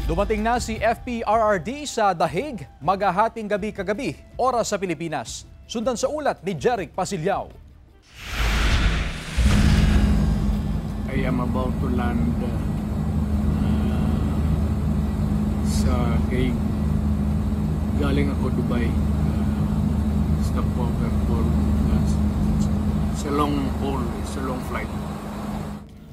Dumating na si FPRRD sa The Hague, maghahating gabi kagabi, oras sa Pilipinas. Sundan sa ulat ni Jeric Pasilyao. I am about to land sa Hague. Galing ako Dubai. Stopover for it's a long haul, it's a long flight.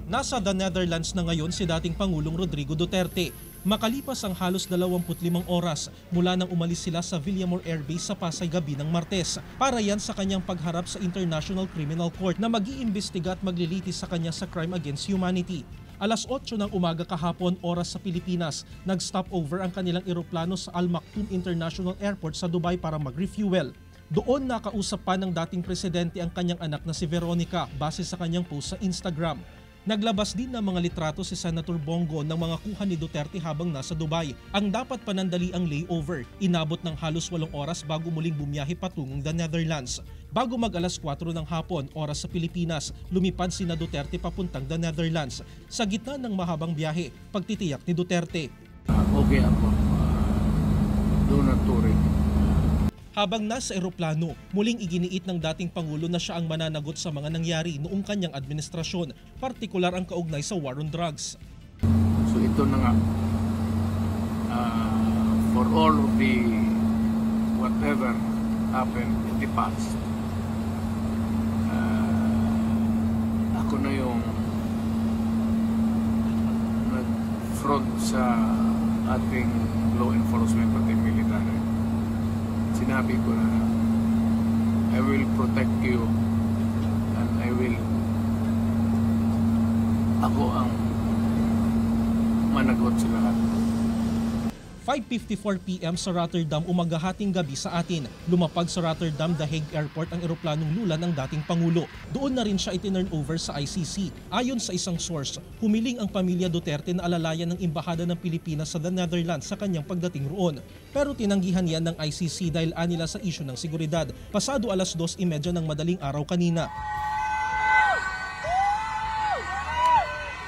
Nasa the Netherlands na ngayon si dating Pangulong Rodrigo Duterte. Makalipas ang halos 25 oras mula nang umalis sila sa Villamor Air Base sa Pasay gabi ng Martes para yan sa kanyang pagharap sa International Criminal Court na mag-iimbestiga at maglilitis sa kanya sa crime against humanity. Alas 8 ng umaga kahapon oras sa Pilipinas, nag-stop over ang kanilang eroplano sa Al Maktoum International Airport sa Dubai para mag-refuel. Doon nakausap pa ng dating presidente ang kanyang anak na si Veronica base sa kanyang post sa Instagram. Naglabas din ng mga litrato si Senator Bongo ng mga kuha ni Duterte habang nasa Dubai. Ang dapat panandali ang layover, inabot ng halos 8 oras bago muling bumiyahe patungong the Netherlands. Bago mag alas 4 ng hapon, oras sa Pilipinas, lumipad sina Duterte papuntang the Netherlands. Sa gitna ng mahabang biyahe, pagtitiyak ni Duterte. Okay ako. Do not worry. Habang nasa eroplano, muling iginiit ng dating Pangulo na siya ang mananagot sa mga nangyari noong kanyang administrasyon, partikular ang kaugnay sa war on drugs. So ito na nga, for all of the whatever happened in the past, ako na yung nag-fraud sa ating law enforcement pati military. Sinabi ko na I will protect you and ako ang managot sa lahat. 5:54 PM sa Rotterdam umagahating gabi sa atin. Lumapag sa Rotterdam The Hague Airport ang eroplanong lula ng dating Pangulo. Doon na rin siya itinurn over sa ICC. Ayon sa isang source, humiling ang pamilya Duterte na alalayan ng Embahada ng Pilipinas sa the Netherlands sa kanyang pagdating roon. Pero tinanggihan yan ng ICC dahil anila sa isyu ng seguridad. Pasado alas 2:30 ng madaling araw kanina.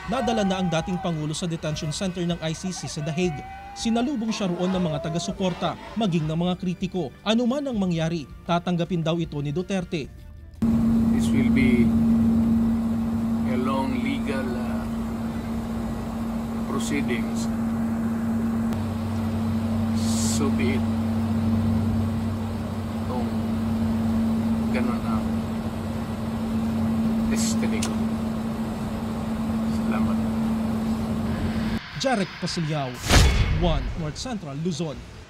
Nadala na ang dating Pangulo sa detention center ng ICC sa The Hague. Sinalubong siya roon ng mga taga-suporta, maging ng mga kritiko. Ano man ang mangyari, tatanggapin daw ito ni Duterte. This will be a long legal proceedings. So be it. Kung ganun ang destiny ko. Salamat. Jeric Pasilyao, 1 North Central Luzon.